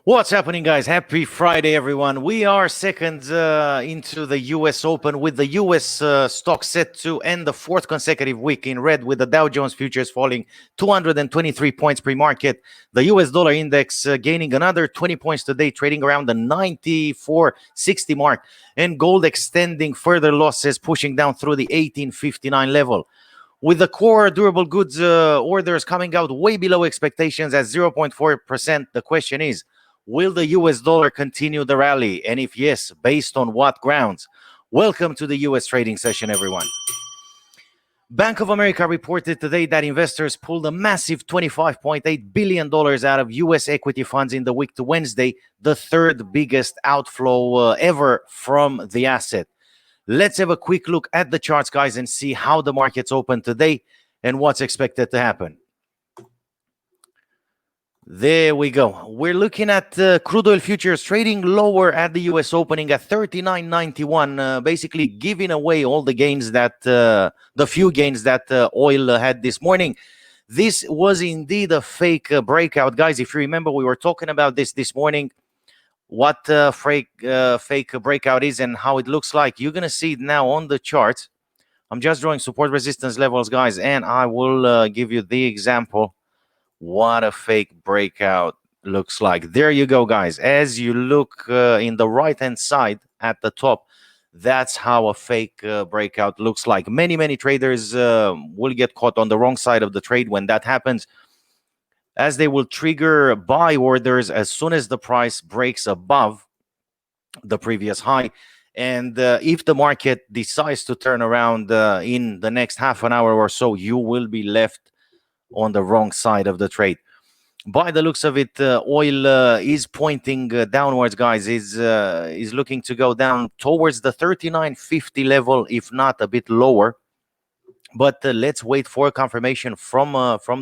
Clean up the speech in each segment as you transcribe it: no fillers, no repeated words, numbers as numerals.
What's happening, guys? Happy Friday, everyone. We are seconds into the US Open with the US stock set to end the fourth consecutive week in red, with the Dow Jones Futures falling 223 points pre-market. The US dollar index gaining another 20 points today, trading around the 94.60 mark, and gold extending further losses, pushing down through the 1859 level. With the core durable goods orders coming out way below expectations at 0.4%, the question is, will the US dollar continue the rally? And if yes, based on what grounds? Welcome to the US trading session, everyone. Bank of America reported today that investors pulled a massive $25.8 billion out of US equity funds in the week to Wednesday, the third biggest outflow ever from the asset. Let's have a quick look at the charts, guys, and see how the markets open today and what's expected to happen. There we go. We're looking at crude oil futures trading lower at the US opening at 39.91, basically giving away all the gains that the few gains that oil had this morning. This was indeed a fake breakout, guys. If you remember, we were talking about this morning, what fake breakout is and how it looks like. You're going to see it now on the chart. I'm just drawing support resistance levels, guys, and I will give you the example what a fake breakout looks like. There you go, guys. As you look in the right hand side at the top, that's how a fake breakout looks like. Many traders will get caught on the wrong side of the trade when that happens, as they will trigger buy orders as soon as the price breaks above the previous high. And if the market decides to turn around in the next half an hour or so, you will be left on the wrong side of the trade. By the looks of it, oil is pointing downwards, guys. Is looking to go down towards the 39.50 level, if not a bit lower. But let's wait for confirmation from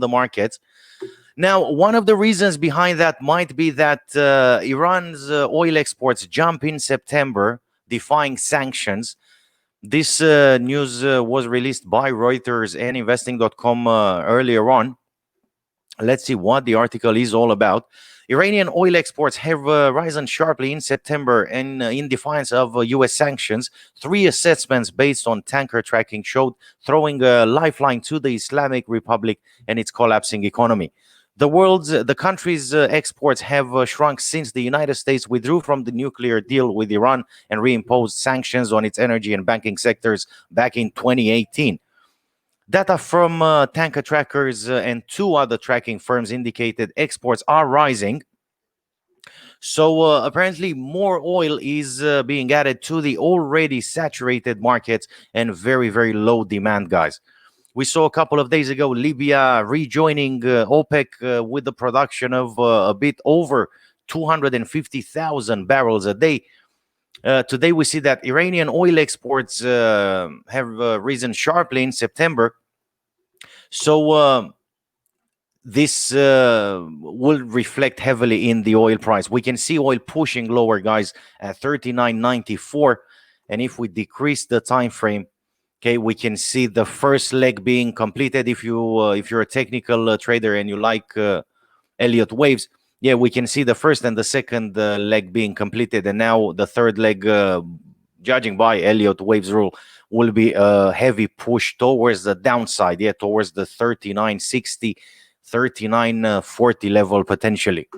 the markets. Now, one of the reasons behind that might be that Iran's oil exports jump in September, defying sanctions. This news was released by Reuters and investing.com earlier on. Let's see what the article is all about. Iranian oil exports have risen sharply in September, and in defiance of U.S. sanctions. Three assessments based on tanker tracking showed throwing a lifeline to the Islamic Republic and its collapsing economy. The country's exports have shrunk since the United States withdrew from the nuclear deal with Iran and reimposed sanctions on its energy and banking sectors back in 2018. Data from tanker trackers and two other tracking firms indicated exports are rising. So apparently more oil is being added to the already saturated markets and very low demand, guys. We saw a couple of days ago Libya rejoining OPEC with the production of a bit over 250,000 barrels a day. Today we see that Iranian oil exports have risen sharply in September. So this will reflect heavily in the oil price. We can see oil pushing lower, guys, at 39.94. And if we decrease the time frame, okay, we can see the first leg being completed. If you're a technical trader and you like Elliott waves, yeah, we can see the first and the second leg being completed, and now the third leg, judging by Elliott waves rule, will be a heavy push towards the downside, yeah, towards the 39.60, 39.40 level potentially.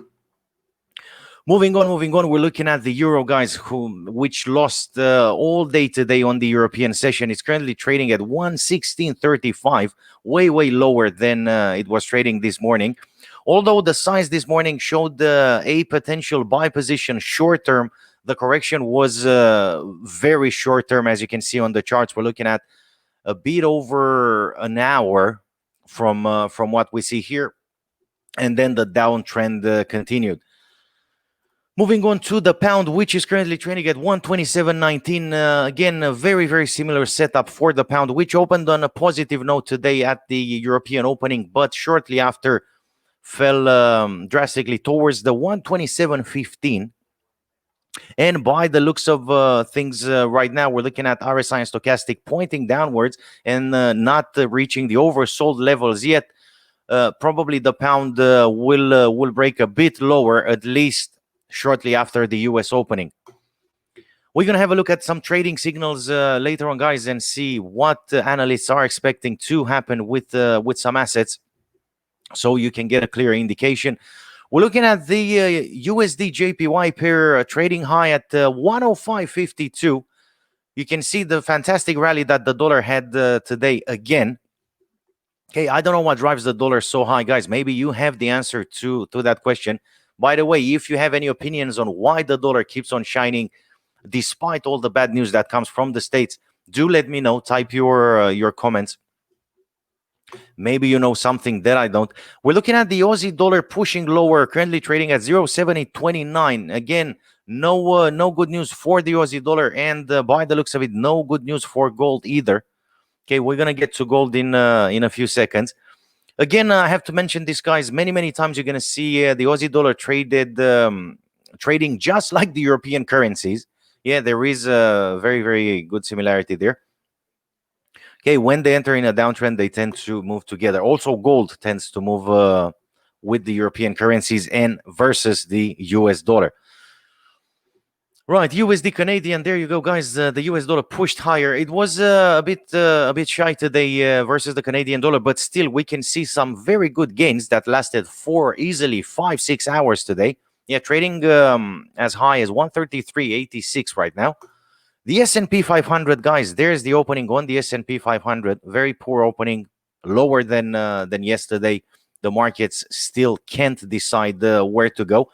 Moving on, we're looking at the euro, guys, which lost all day today on the European session. It's currently trading at 116.35, way lower than it was trading this morning. Although the signs this morning showed a potential buy position short term, the correction was very short term. As you can see on the charts, we're looking at a bit over an hour from what we see here, and then the downtrend continued. Moving on to the pound, which is currently trading at 127.19. Again, a very similar setup for the pound, which opened on a positive note today at the European opening, but shortly after fell drastically towards the 127.15. And by the looks of things right now, we're looking at RSI and stochastic pointing downwards and not reaching the oversold levels yet. Probably the pound will break a bit lower, at least shortly after the US opening. We're going to have a look at some trading signals later on, guys, and see what analysts are expecting to happen with some assets, so you can get a clear indication. We're looking at the USD JPY pair trading high at 105.52. You can see the fantastic rally that the dollar had today again. Okay, I don't know what drives the dollar so high, guys. Maybe you have the answer to that question. By the way, if you have any opinions on why the dollar keeps on shining despite all the bad news that comes from the States, do let me know. Type your comments. Maybe you know something that I don't. We're looking at the Aussie dollar pushing lower, currently trading at 0.7029. Again, no good news for the Aussie dollar, and by the looks of it, no good news for gold either. Okay, we're gonna get to gold in a few seconds. Again, I have to mention this, guys. Many times you're gonna see the Aussie dollar trading just like the European currencies. Yeah, there is a very good similarity there. Okay, when they enter in a downtrend, they tend to move together. Also, gold tends to move with the European currencies and versus the US dollar. Right, USD Canadian. There you go, guys. The US dollar pushed higher. It was a bit shy today versus the Canadian dollar, but still we can see some very good gains that lasted for easily 5-6 hours today. Yeah, trading as high as 133.86 right now. The S&P 500, guys. There's the opening on the S&P 500. Very poor opening, lower than yesterday. The markets still can't decide where to go.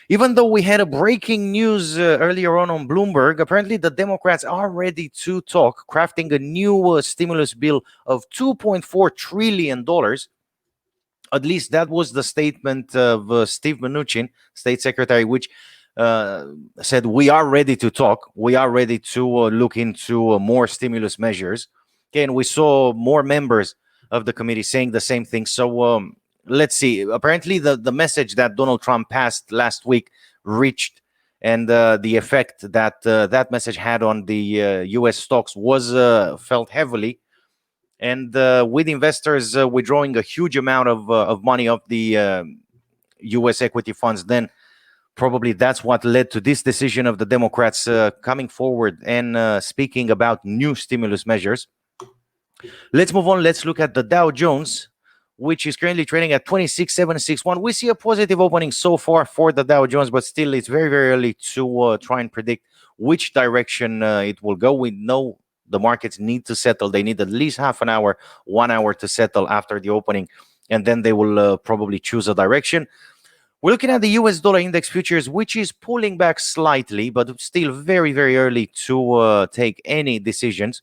Even though we had a breaking news earlier on Bloomberg, apparently the Democrats are ready to talk, crafting a new stimulus bill of $2.4 trillion. At least that was the statement of Steve Mnuchin, State Secretary, which said, we are ready to talk. We are ready to look into more stimulus measures. Okay, and we saw more members of the committee saying the same thing. So let's see. Apparently, the message that Donald Trump passed last week reached, and the effect that that message had on the U.S. stocks was felt heavily. And with investors withdrawing a huge amount of money of the U.S. equity funds, then probably that's what led to this decision of the Democrats coming forward and speaking about new stimulus measures. Let's move on. Let's look at the Dow Jones, which is currently trading at 26,761. We see a positive opening so far for the Dow Jones, but still it's very early to try and predict which direction it will go. We know the markets need to settle. They need at least half an hour, 1 hour to settle after the opening, and then they will probably choose a direction. We're looking at the US dollar index futures, which is pulling back slightly, but still very early to take any decisions.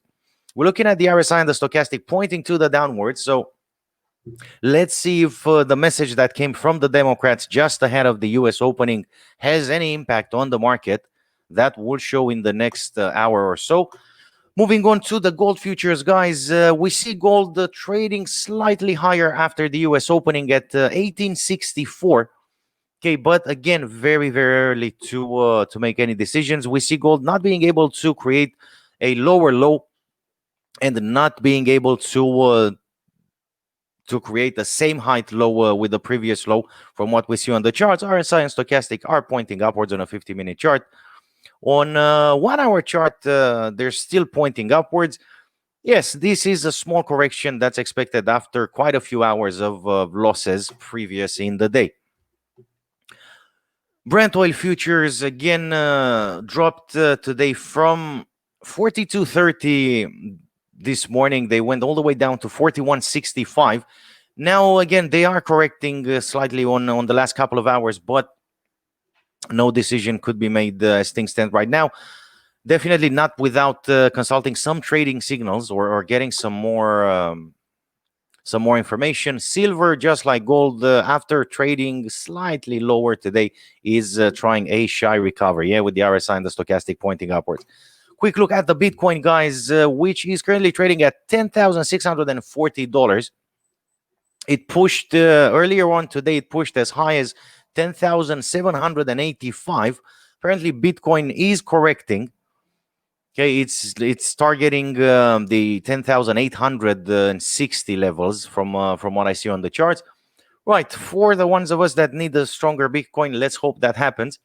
We're looking at the RSI and the stochastic pointing to the downward. So let's see if the message that came from the Democrats just ahead of the US opening has any impact on the market. That will show in the next hour or so. Moving on to the gold futures, guys, we see gold trading slightly higher after the US opening at 1864. Okay, but again, very early to make any decisions. We see gold not being able to create a lower low and not being able to create the same height low with the previous low. From what we see on the charts, RSI and stochastic are pointing upwards on a 50-minute chart. On 1 hour chart, they're still pointing upwards. Yes, this is a small correction that's expected after quite a few hours of losses previous in the day. Brent oil futures again dropped today from 42.30 this morning. They went all the way down to 41.65. Now again, they are correcting slightly on the last couple of hours, but no decision could be made as things stand right now. Definitely not without consulting some trading signals or getting some more information. Silver, just like gold, after trading slightly lower today, is trying a shy recovery. Yeah, with the RSI and the stochastic pointing upwards. Quick look at the Bitcoin, guys, which is currently trading at $10,640. It pushed earlier on today. It pushed as high as 10,785. Apparently, Bitcoin is correcting. Okay, it's targeting the 10,860 levels from what I see on the charts. Right, for the ones of us that need a stronger Bitcoin, let's hope that happens.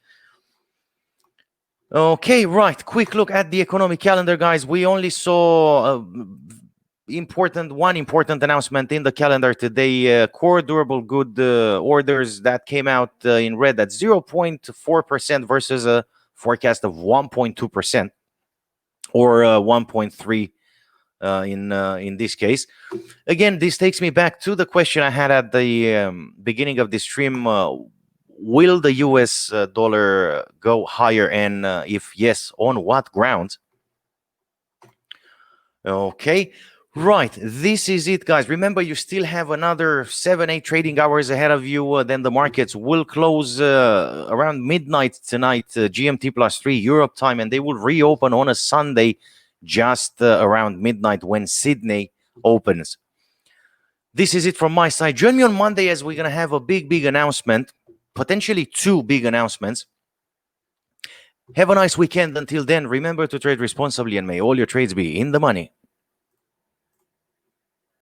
Okay, right. Quick look at the economic calendar, guys. We only saw one important announcement in the calendar today. Core durable good orders that came out in red at 0.4% versus a forecast of 1.2% or 1.3 in this case. Again, this takes me back to the question I had at the beginning of the stream. Will the US dollar go higher? And if yes, on what grounds? Okay, right. This is it, guys. Remember, you still have another 7-8 trading hours ahead of you. Then the markets will close around midnight tonight, GMT +3 Europe time, and they will reopen on a Sunday just around midnight when Sydney opens. This is it from my side. Join me on Monday as we're going to have a big announcement, potentially 2 big announcements. Have a nice weekend. Until then, remember to trade responsibly and may all your trades be in the money.